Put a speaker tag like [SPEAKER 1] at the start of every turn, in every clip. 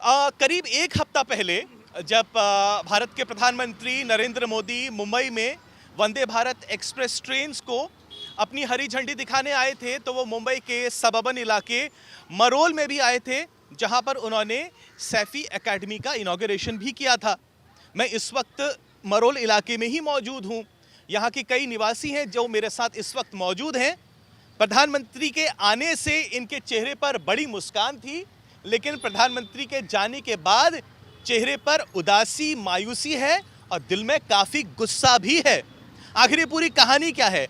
[SPEAKER 1] करीब एक हफ्ता पहले जब भारत के प्रधानमंत्री नरेंद्र मोदी मुंबई में वंदे भारत एक्सप्रेस ट्रेन्स को अपनी हरी झंडी दिखाने आए थे, तो वो मुंबई के सबअर्बन इलाके मरोल में भी आए थे, जहां पर उन्होंने सैफी एकेडमी का इनॉग्रेशन भी किया था। मैं इस वक्त मरोल इलाके में ही मौजूद हूं। यहां के कई निवासी हैं जो मेरे साथ इस वक्त मौजूद हैं। प्रधानमंत्री के आने से इनके चेहरे पर बड़ी मुस्कान थी, लेकिन प्रधानमंत्री के जाने के बाद चेहरे पर उदासी, मायूसी है और दिल में काफ़ी गुस्सा भी है। आखिर ये पूरी कहानी क्या है?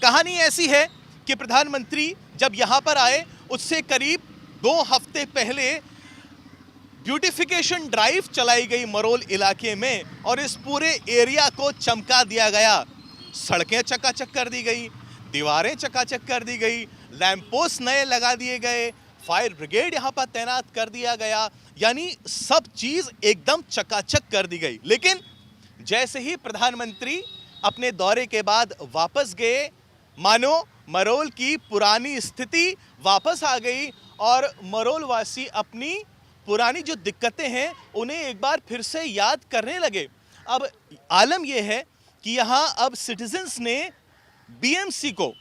[SPEAKER 1] कहानी ऐसी है कि प्रधानमंत्री जब यहाँ पर आए उससे करीब 2 हफ्ते पहले ब्यूटिफिकेशन ड्राइव चलाई गई मरोल इलाके में और इस पूरे एरिया को चमका दिया गया। सड़कें चकाचक कर दी गई, दीवारें चकाचक कर दी गई, लैंप पोस्ट नए लगा दिए गए, फायर ब्रिगेड यहाँ पर तैनात कर दिया गया, यानी सब चीज एकदम चकाचक कर दी गई। लेकिन जैसे ही प्रधानमंत्री अपने दौरे के बाद वापस गए, मानो मरोल की पुरानी स्थिति वापस आ गई और मरोल वासी अपनी पुरानी जो दिक्कतें हैं उन्हें एक बार फिर से याद करने लगे। अब आलम यह है कि यहाँ अब सिटीजन्स ने बीएमसी को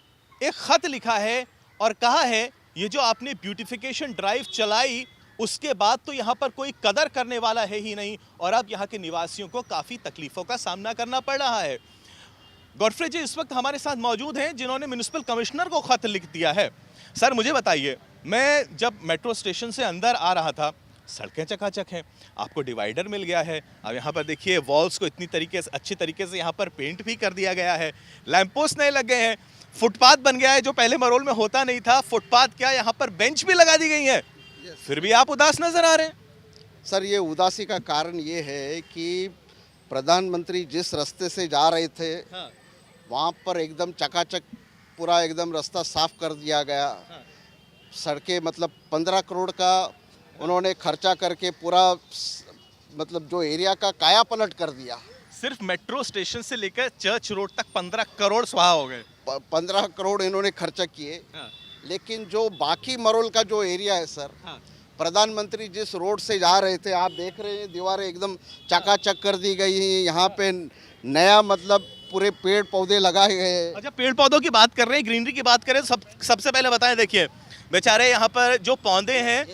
[SPEAKER 1] एक खत लिखा है और कहा है ये जो आपने ब्यूटिफिकेशन ड्राइव चलाई उसके बाद तो यहाँ पर कोई कदर करने वाला है ही नहीं और अब यहाँ के निवासियों को काफ़ी तकलीफ़ों का सामना करना पड़ रहा है। गॉडफ्रे जी इस वक्त हमारे साथ मौजूद हैं जिन्होंने म्युनिसिपल कमिश्नर को खत लिख दिया है। सर मुझे बताइए, मैं जब मेट्रो स्टेशन से अंदर आ रहा था, सड़कें चकाचक हैं, आपको डिवाइडर मिल गया है। अब यहाँ पर देखिए वॉल्स को इतनी तरीके से अच्छी तरीके से यहाँ पर पेंट भी कर दिया गया है, लैंप पोस्ट नए लग गए हैं, फुटपाथ बन गया है जो पहले मरोल में होता नहीं था। फुटपाथ क्या, यहाँ पर बेंच भी लगा दी गई है। फिर भी आप उदास नजर आ रहे हैं।
[SPEAKER 2] सर ये उदासी का कारण ये है कि प्रधानमंत्री जिस रास्ते से जा रहे थे
[SPEAKER 1] हाँ।
[SPEAKER 2] वहाँ पर एकदम चकाचक पूरा एकदम रास्ता साफ कर दिया गया।
[SPEAKER 1] हाँ।
[SPEAKER 2] सड़कें मतलब 15 करोड़ का उन्होंने खर्चा करके पूरा मतलब जो एरिया का काया पलट कर दिया।
[SPEAKER 1] सिर्फ मेट्रो स्टेशन से लेकर चर्च रोड तक 15 करोड़ स्वाहा हो गए।
[SPEAKER 2] 15 करोड़ इन्होंने खर्चा किए।
[SPEAKER 1] हाँ।
[SPEAKER 2] लेकिन जो बाकी मरोल का जो एरिया है सर,
[SPEAKER 1] हाँ।
[SPEAKER 2] प्रधानमंत्री जिस रोड से जा रहे थे, आप देख रहे हैं दीवारें एकदम चकाचक कर दी गई हैं। यहाँ पे नया मतलब पूरे पेड़ पौधे लगाए गए हैं।
[SPEAKER 1] अच्छा, पेड़ पौधों की बात कर रहे हैं, ग्रीनरी की बात करें, सबसे पहले बताएं, देखिए बेचारे यहाँ पर जो पौधे हैं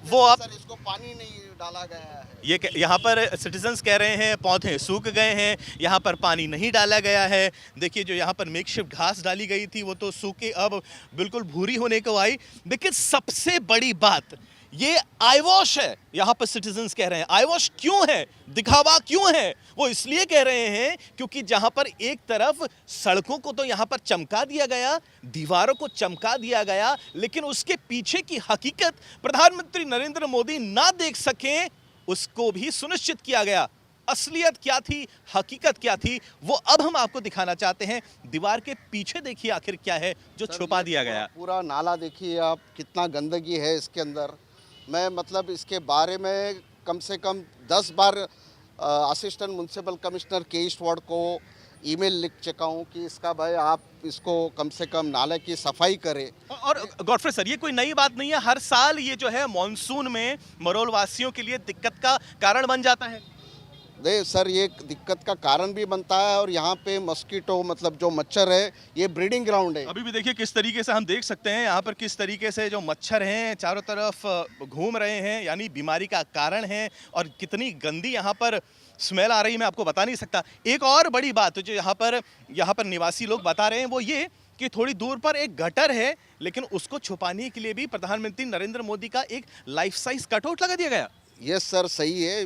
[SPEAKER 1] वो अब
[SPEAKER 2] सर इसको पानी नहीं डाला गया है।
[SPEAKER 1] ये यहाँ पर सिटीजन्स कह रहे हैं पौधे सूख गए हैं, यहाँ पर पानी नहीं डाला गया है। देखिए जो यहाँ पर मेकशिफ्ट घास डाली गई थी वो तो सूखे अब बिल्कुल भूरी होने को आई। लेकिन सबसे बड़ी बात ये आईवॉश है। यहाँ पर सिटीजन्स कह रहे हैं आईवॉश क्यों है, दिखावा क्यों है? वो इसलिए कह रहे हैं क्योंकि जहाँ पर एक तरफ सड़कों को तो यहाँ पर चमका दिया गया, दीवारों को चमका दिया गया, लेकिन उसके पीछे की हकीकत प्रधानमंत्री नरेंद्र मोदी ना देख सकें उसको भी सुनिश्चित किया गया। असलियत क्या थी, हकीकत क्या थी, वो अब हम आपको दिखाना चाहते हैं। दीवार के पीछे देखिए आखिर क्या है जो छुपा दिया गया।
[SPEAKER 2] पूरा नाला देखिए आप, कितना गंदगी है इसके अंदर। मैं मतलब इसके बारे में कम से कम 10 बार असिस्टेंट म्युनिसिपल कमिश्नर के ईस्ट वार्ड को ईमेल लिख चुका हूँ कि इसका भाई आप इसको कम से कम नाले की सफाई करें।
[SPEAKER 1] और गॉडफ्रे सर ये कोई नई बात नहीं है, हर साल ये जो है मॉनसून में मरोल वासियों के लिए दिक्कत का कारण बन जाता है।
[SPEAKER 2] नहीं सर, ये दिक्कत का कारण भी बनता है और यहाँ पे मस्कीटो मतलब जो मच्छर है ये ब्रीडिंग ग्राउंड है।
[SPEAKER 1] अभी भी देखिए किस तरीके से हम देख सकते हैं यहाँ पर किस तरीके से जो मच्छर हैं चारों तरफ घूम रहे हैं, यानी बीमारी का कारण है। और कितनी गंदी यहाँ पर स्मेल आ रही है मैं आपको बता नहीं सकता। एक और बड़ी बात जो यहाँ पर निवासी लोग बता रहे हैं वो ये कि थोड़ी दूर पर एक गटर है, लेकिन उसको छुपाने के लिए भी प्रधानमंत्री नरेंद्र मोदी का एक लाइफ साइज कटआउट लगा दिया गया।
[SPEAKER 2] यस सर, सही है।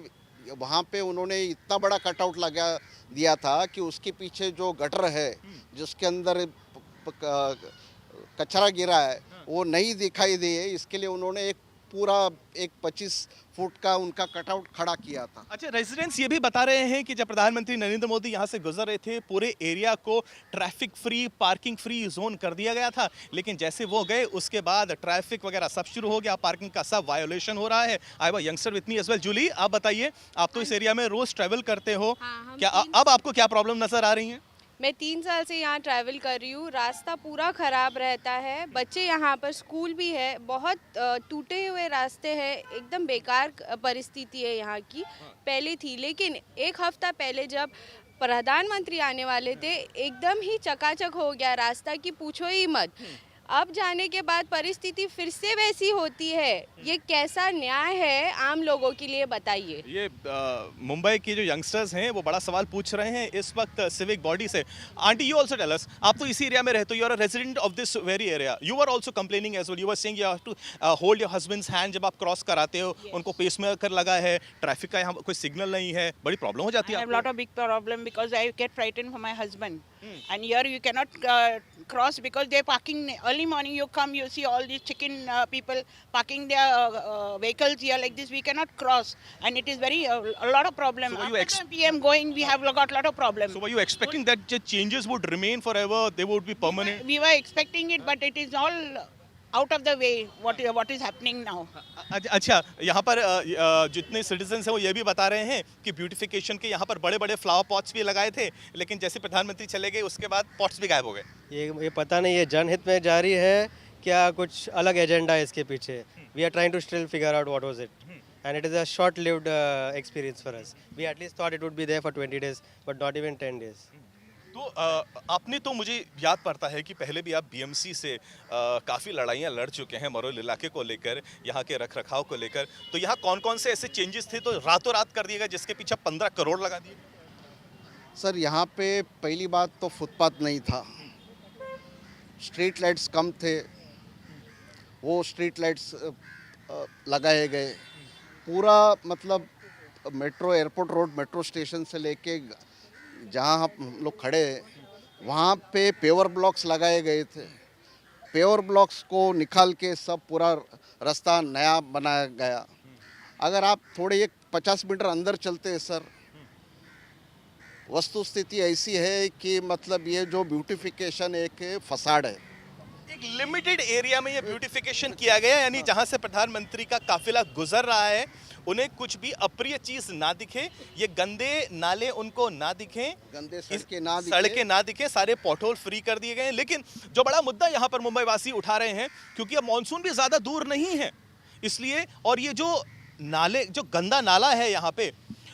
[SPEAKER 2] वहाँ पे उन्होंने इतना बड़ा कटआउट लगा दिया था कि उसके पीछे जो गटर है जिसके अंदर कचरा गिरा है वो नहीं दिखाई दे, इसके लिए उन्होंने एक पूरा 25 फुट का उनका कटआउट खड़ा किया था।
[SPEAKER 1] अच्छा, रेजिडेंट्स ये भी बता रहे हैं कि जब प्रधानमंत्री नरेंद्र मोदी यहाँ से गुजर रहे थे पूरे एरिया को traffic free, parking free zone कर दिया गया था, लेकिन जैसे वो गए उसके बाद ट्रैफिक वगैरह सब शुरू हो गया, पार्किंग का सब वायोलेशन हो रहा है। I have a youngster with me as well. Julie आप बताइए, आप तो इस एरिया में रोज ट्रैवल करते हो,
[SPEAKER 3] हाँ,
[SPEAKER 1] क्या अब आपको क्या प्रॉब्लम नजर आ रही है?
[SPEAKER 3] मैं 3 साल से यहाँ ट्रैवल कर रही हूँ। रास्ता पूरा ख़राब रहता है, बच्चे यहाँ पर, स्कूल भी है, बहुत टूटे हुए रास्ते हैं, एकदम बेकार परिस्थिति है यहाँ की। पहले थी, लेकिन एक हफ्ता पहले जब प्रधानमंत्री आने वाले थे, एकदम ही चकाचक हो गया रास्ता कि पूछो ही मत। अब जाने के बाद परिस्थिति फिर से वैसी होती है। ये कैसा न्याय है आम लोगों के लिए, बताइए।
[SPEAKER 1] ये मुंबई के जो यंगस्टर्स हैं वो बड़ा सवाल पूछ रहे हैं इस वक्त सिविक बॉडी से। Aunty, you also tell us, आप तो इसी एरिया में रहते हो, you are a resident of this very area, you are also complaining as well, you are saying you have to hold your husband's hand जब आप cross कराते हो। उनको पेसमेकर लगा है, ट्रैफिक का यहाँ कोई सिग्नल नहीं है, बड़ी प्रॉब्लम हो जाती
[SPEAKER 4] I
[SPEAKER 1] है
[SPEAKER 4] have
[SPEAKER 1] आपको।
[SPEAKER 4] lot of big problem because I get frightened for my husband. And here you cannot cross because they're parking early morning. You come, you see all these chicken people parking their vehicles here like this. We cannot cross, and it is very a lot of problem.
[SPEAKER 1] So were you
[SPEAKER 4] After the PM going, we have got lot of problem.
[SPEAKER 1] So were you expecting that the changes would remain forever, they would be permanent?
[SPEAKER 4] We were expecting it, but it is all out of the way. What is happening now?
[SPEAKER 1] अच्छा, यहाँ पर जितने citizens हैं वो ये भी बता रहे हैं कि ब्यूटिफिकेशन के यहाँ पर बड़े बड़े फ्लावर पॉट्स भी लगाए थे, लेकिन जैसे प्रधानमंत्री चले गए उसके बाद पॉट्स भी गायब हो गए।
[SPEAKER 5] ये पता नहीं ये जनहित में जारी है क्या कुछ अलग एजेंडा है इसके पीछे। We are trying to still figure out what was it and it is a short lived experience for us. We at least thought it would be there for 20 days but not even 10 days।
[SPEAKER 1] तो आपने तो मुझे याद पड़ता है कि पहले भी आप बीएमसी से काफ़ी लड़ाइयाँ लड़ चुके हैं मरोल इलाके को लेकर, यहाँ के रख रखाव को लेकर। तो यहाँ कौन कौन से ऐसे चेंजेस थे तो रातों रात कर दिए गए जिसके पीछे 15 करोड़ लगा दिए?
[SPEAKER 2] सर यहाँ पे पहली बात तो फुटपाथ नहीं था, स्ट्रीट लाइट्स कम थे, वो स्ट्रीट लाइट्स लगाए गए। पूरा मतलब metro airport road metro station से लेके जहाँ हम लोग खड़े हैं वहाँ पे पेवर ब्लॉक्स लगाए गए थे। पेवर ब्लॉक्स को निकाल के सब पूरा रास्ता नया बनाया गया। अगर आप थोड़े एक 50 मीटर अंदर चलते हैं सर, वस्तु स्थिति ऐसी है कि मतलब ये जो ब्यूटिफिकेशन एक फसाड है।
[SPEAKER 1] एक लिमिटेड एरिया में ये ब्यूटिफिकेशन किया गया, यानी जहाँ से प्रधानमंत्री का काफिला गुजर रहा है उन्हें कुछ भी अप्रिय चीज ना दिखे, ये गंदे नाले उनको ना दिखें,
[SPEAKER 2] गंदे सड़कें ना दिखे।
[SPEAKER 1] सड़कें ना दिखे, सारे पॉटहोल फ्री कर दिए गए हैं। लेकिन जो बड़ा मुद्दा यहाँ पर मुंबई वासी उठा रहे हैं, क्योंकि अब मॉनसून भी ज्यादा दूर नहीं है इसलिए, और ये जो नाले, जो गंदा नाला है यहाँ पे,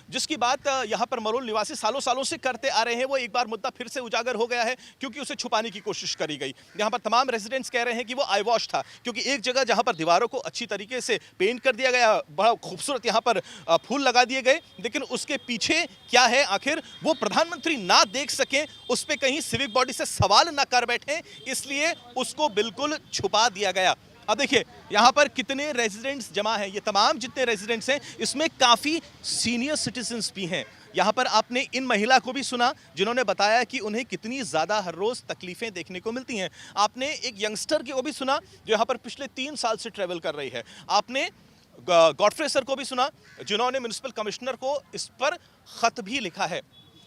[SPEAKER 1] जिसकी बात यहाँ पर मरोल निवासी सालों सालों से करते आ रहे हैं, वो एक बार मुद्दा फिर से उजागर हो गया है क्योंकि उसे छुपाने की कोशिश करी गई। यहाँ पर तमाम रेजिडेंट्स कह रहे हैं कि वो आई वॉश था, क्योंकि एक जगह जहाँ पर दीवारों को अच्छी तरीके से पेंट कर दिया गया, बड़ा खूबसूरत यहाँ पर फूल लगा दिए गए, लेकिन उसके पीछे क्या है आखिर वो प्रधानमंत्री ना देख सकें, उस पर कहीं सिविक बॉडी से सवाल ना कर बैठे, इसलिए उसको बिल्कुल छुपा दिया गया। अब देखिए यहाँ पर कितने रेजिडेंट्स जमा हैं, ये तमाम जितने रेजिडेंट्स हैं इसमें काफ़ी सीनियर सिटीजन्स भी हैं। यहाँ पर आपने इन महिला को भी सुना जिन्होंने बताया कि उन्हें कितनी ज़्यादा हर रोज़ तकलीफ़ें देखने को मिलती हैं। आपने एक यंगस्टर को भी सुना जो यहाँ पर पिछले 3 साल से ट्रैवल कर रही है। आपने गॉडफ्रे सर को भी सुना जिन्होंने म्यूनिसिपल कमिश्नर को इस पर ख़त भी लिखा है।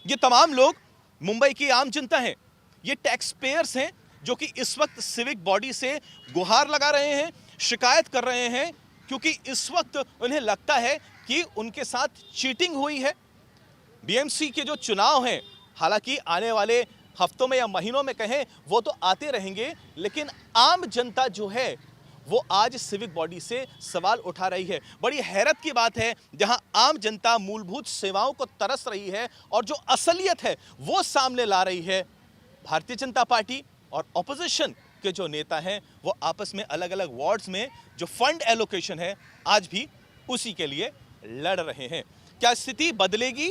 [SPEAKER 1] ये तमाम लोग मुंबई की आम जनता हैं, ये टैक्स पेयर्स हैं जो कि इस वक्त सिविक बॉडी से गुहार लगा रहे हैं, शिकायत कर रहे हैं, क्योंकि इस वक्त उन्हें लगता है कि उनके साथ चीटिंग हुई है। बीएमसी के जो चुनाव हैं, हालांकि आने वाले हफ्तों में या महीनों में कहें वो तो आते रहेंगे, लेकिन आम जनता जो है वो आज सिविक बॉडी से सवाल उठा रही है। बड़ी हैरत की बात है, जहां आम जनता मूलभूत सेवाओं को तरस रही है और जो असलियत है वो सामने ला रही है, भारतीय जनता पार्टी और ऑपोजिशन के जो नेता हैं वो आपस में अलग अलग वार्ड्स में जो फंड एलोकेशन है आज भी उसी के लिए लड़ रहे हैं। क्या स्थिति बदलेगी,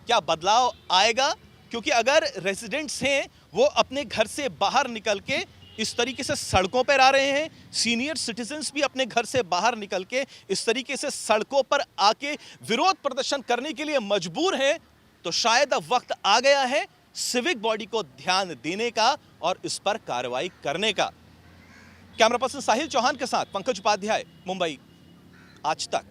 [SPEAKER 1] क्या बदलाव आएगा? क्योंकि अगर रेजिडेंट्स हैं वो अपने घर से बाहर निकल के इस तरीके से सड़कों पर आ रहे हैं, सीनियर सिटीजन्स भी अपने घर से बाहर निकल के इस तरीके से सड़कों पर आके विरोध प्रदर्शन करने के लिए मजबूर हैं, तो शायद अब वक्त आ गया है सिविक बॉडी को ध्यान देने का और इस पर कार्रवाई करने का। कैमरा पर्सन साहिल चौहान के साथ पंकज उपाध्याय, मुंबई आज तक।